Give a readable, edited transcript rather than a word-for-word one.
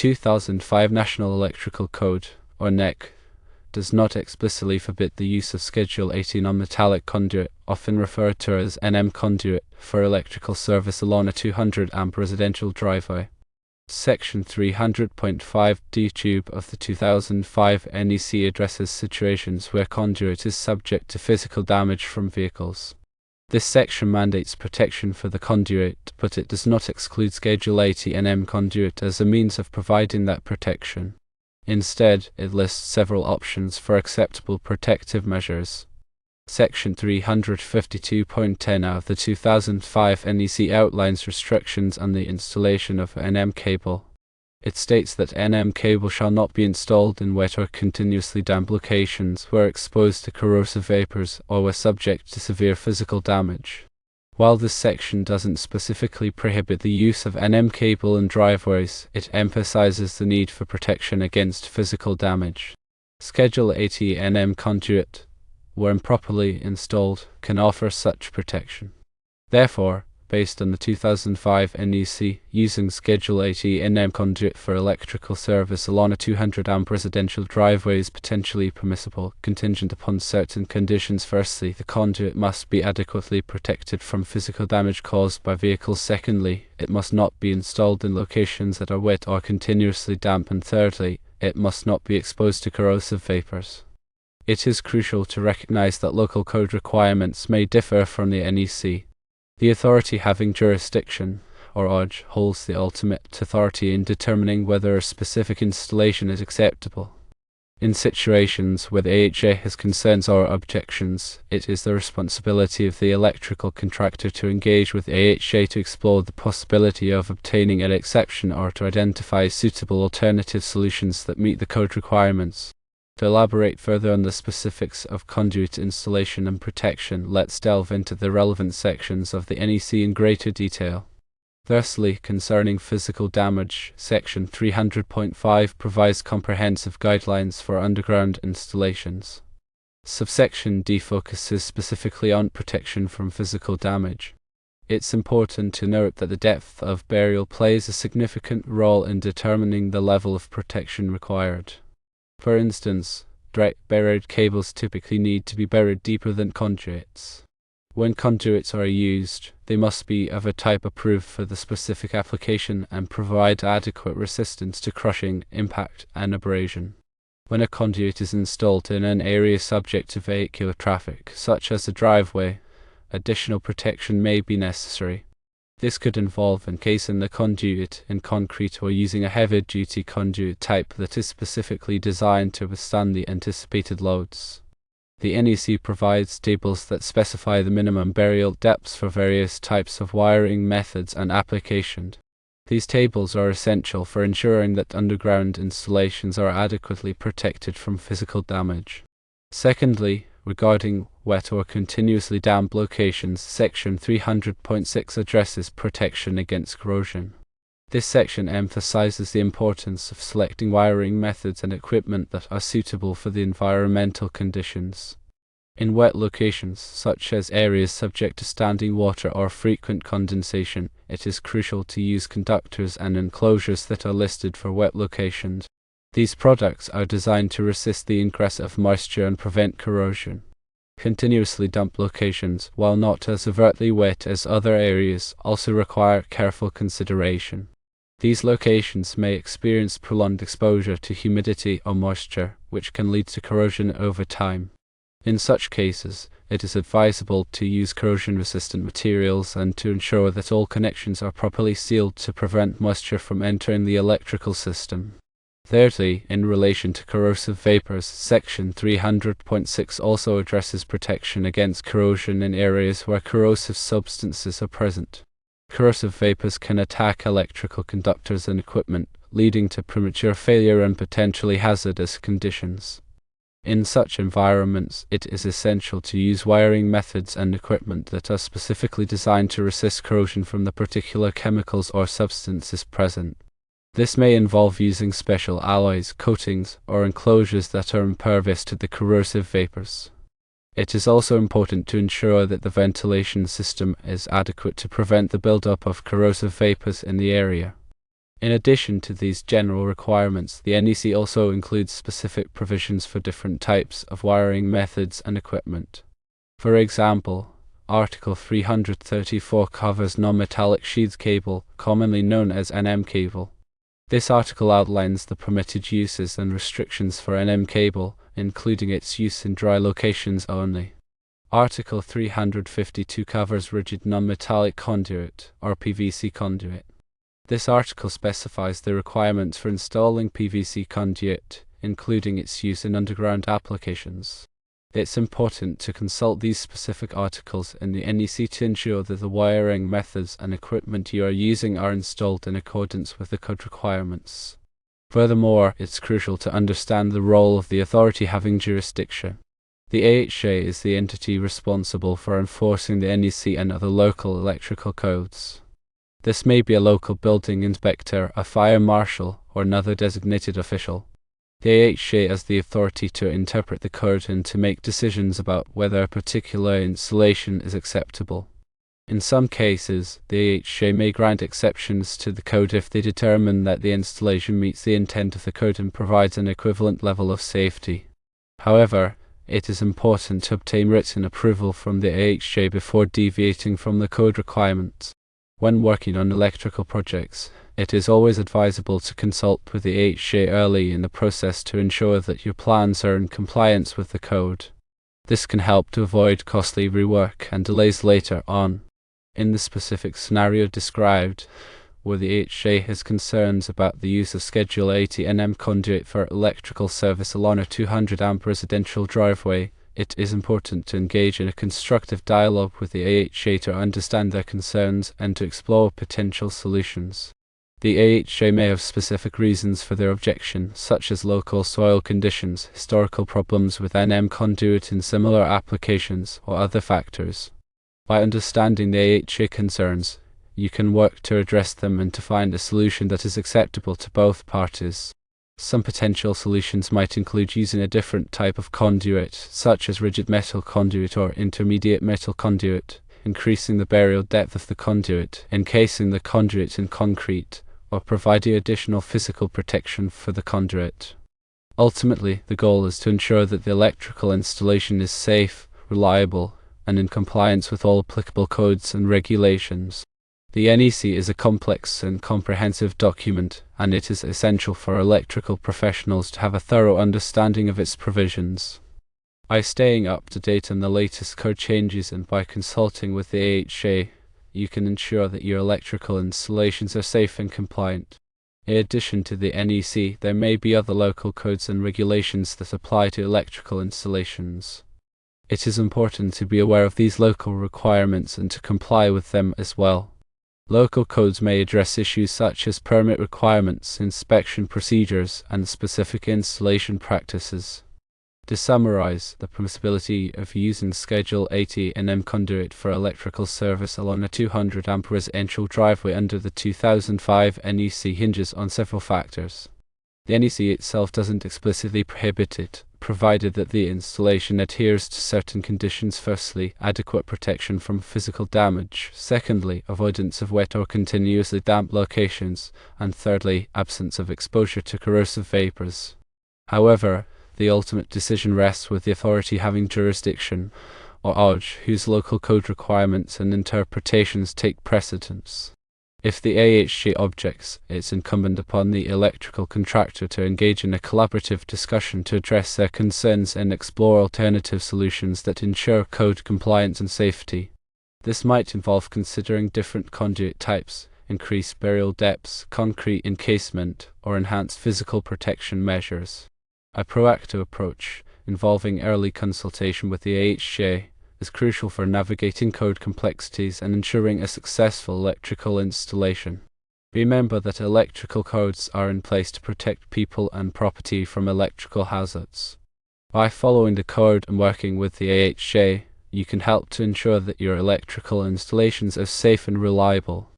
2005 National Electrical Code, or NEC, does not explicitly forbid the use of Schedule 18 non-metallic conduit, often referred to as NM conduit, for electrical service along a 200-amp residential driveway. Section 300.5d tube of the 2005 NEC addresses situations where conduit is subject to physical damage from vehicles. This section mandates protection for the conduit, but it does not exclude Schedule 80 NM conduit as a means of providing that protection. Instead, it lists several options for acceptable protective measures. Section 352.10 of the 2005 NEC outlines restrictions on the installation of NM cable. It states that NM cable shall not be installed in wet or continuously damp locations where exposed to corrosive vapors or were subject to severe physical damage. While this section doesn't specifically prohibit the use of NM cable in driveways, it emphasizes the need for protection against physical damage. Schedule 80 NM conduit, when properly installed, can offer such protection. Therefore, based on the 2005 NEC, using Schedule 80 NM conduit for electrical service along a 200-amp residential driveway is potentially permissible, contingent upon certain conditions. Firstly, the conduit must be adequately protected from physical damage caused by vehicles. Secondly, it must not be installed in locations that are wet or continuously damp. And thirdly, it must not be exposed to corrosive vapors. It is crucial to recognize that local code requirements may differ from the NEC. The authority having jurisdiction, or OJ, holds the ultimate authority in determining whether a specific installation is acceptable. In situations where the AHA has concerns or objections, it is the responsibility of the electrical contractor to engage with AHA to explore the possibility of obtaining an exception or to identify suitable alternative solutions that meet the code requirements. To elaborate further on the specifics of conduit installation and protection, let's delve into the relevant sections of the NEC in greater detail. Firstly, concerning physical damage, Section 300.5 provides comprehensive guidelines for underground installations. Subsection D focuses specifically on protection from physical damage. It's important to note that the depth of burial plays a significant role in determining the level of protection required. For instance, direct buried cables typically need to be buried deeper than conduits. When conduits are used, they must be of a type approved for the specific application and provide adequate resistance to crushing, impact, and abrasion. When a conduit is installed in an area subject to vehicular traffic, such as a driveway, additional protection may be necessary. This could involve encasing the conduit in concrete or using a heavy-duty conduit type that is specifically designed to withstand the anticipated loads. The NEC provides tables that specify the minimum burial depths for various types of wiring methods and applications. These tables are essential for ensuring that underground installations are adequately protected from physical damage. Secondly, regarding wet or continuously damp locations, Section 300.6 addresses protection against corrosion. This section emphasizes the importance of selecting wiring methods and equipment that are suitable for the environmental conditions. In wet locations, such as areas subject to standing water or frequent condensation, it is crucial to use conductors and enclosures that are listed for wet locations. These products are designed to resist the ingress of moisture and prevent corrosion. Continuously damp locations, while not as overtly wet as other areas, also require careful consideration. These locations may experience prolonged exposure to humidity or moisture, which can lead to corrosion over time. In such cases, it is advisable to use corrosion-resistant materials and to ensure that all connections are properly sealed to prevent moisture from entering the electrical system. Thirdly, in relation to corrosive vapors, Section 300.6 also addresses protection against corrosion in areas where corrosive substances are present. Corrosive vapors can attack electrical conductors and equipment, leading to premature failure and potentially hazardous conditions. In such environments, it is essential to use wiring methods and equipment that are specifically designed to resist corrosion from the particular chemicals or substances present. This may involve using special alloys, coatings, or enclosures that are impervious to the corrosive vapors. It is also important to ensure that the ventilation system is adequate to prevent the buildup of corrosive vapors in the area. In addition to these general requirements, the NEC also includes specific provisions for different types of wiring methods and equipment. For example, Article 334 covers non-metallic sheath cable, commonly known as NM cable. This article outlines the permitted uses and restrictions for NM cable, including its use in dry locations only. Article 352 covers rigid non-metallic conduit, or PVC conduit. This article specifies the requirements for installing PVC conduit, including its use in underground applications. It's important to consult these specific articles in the NEC to ensure that the wiring methods and equipment you are using are installed in accordance with the code requirements. Furthermore, it's crucial to understand the role of the authority having jurisdiction. The AHJ is the entity responsible for enforcing the NEC and other local electrical codes. This may be a local building inspector, a fire marshal, or another designated official. The AHJ has the authority to interpret the code and to make decisions about whether a particular installation is acceptable. In some cases, the AHJ may grant exceptions to the code if they determine that the installation meets the intent of the code and provides an equivalent level of safety. However, it is important to obtain written approval from the AHJ before deviating from the code requirements. When working on electrical projects, it is always advisable to consult with the AHJ early in the process to ensure that your plans are in compliance with the code. This can help to avoid costly rework and delays later on. In the specific scenario described, where the AHJ has concerns about the use of Schedule 80 NM conduit for electrical service along a 200 amp residential driveway, it is important to engage in a constructive dialogue with the AHJ to understand their concerns and to explore potential solutions. The AHJ may have specific reasons for their objection, such as local soil conditions, historical problems with NM conduit in similar applications, or other factors. By understanding the AHJ concerns, you can work to address them and to find a solution that is acceptable to both parties. Some potential solutions might include using a different type of conduit, such as rigid metal conduit or intermediate metal conduit, increasing the burial depth of the conduit, encasing the conduit in concrete, or providing additional physical protection for the conduit. Ultimately, the goal is to ensure that the electrical installation is safe, reliable, and in compliance with all applicable codes and regulations. The NEC is a complex and comprehensive document, and it is essential for electrical professionals to have a thorough understanding of its provisions. By staying up to date on the latest code changes and by consulting with the AHJ, you can ensure that your electrical installations are safe and compliant. In addition to the NEC, there may be other local codes and regulations that apply to electrical installations. It is important to be aware of these local requirements and to comply with them as well. Local codes may address issues such as permit requirements, inspection procedures, and specific installation practices. To summarize, the permissibility of using Schedule 80 NM conduit for electrical service along a 200 amp residential driveway under the 2005 NEC hinges on several factors. The NEC itself doesn't explicitly prohibit it, provided that the installation adheres to certain conditions. Firstly, adequate protection from physical damage. Secondly, avoidance of wet or continuously damp locations. And thirdly, absence of exposure to corrosive vapors. However, the ultimate decision rests with the authority having jurisdiction, or AHJ, whose local code requirements and interpretations take precedence. If the AHJ objects, it's incumbent upon the electrical contractor to engage in a collaborative discussion to address their concerns and explore alternative solutions that ensure code compliance and safety. This might involve considering different conduit types, increased burial depths, concrete encasement, or enhanced physical protection measures. A proactive approach, involving early consultation with the AHJ, is crucial for navigating code complexities and ensuring a successful electrical installation. Remember that electrical codes are in place to protect people and property from electrical hazards. By following the code and working with the AHJ, you can help to ensure that your electrical installations are safe and reliable.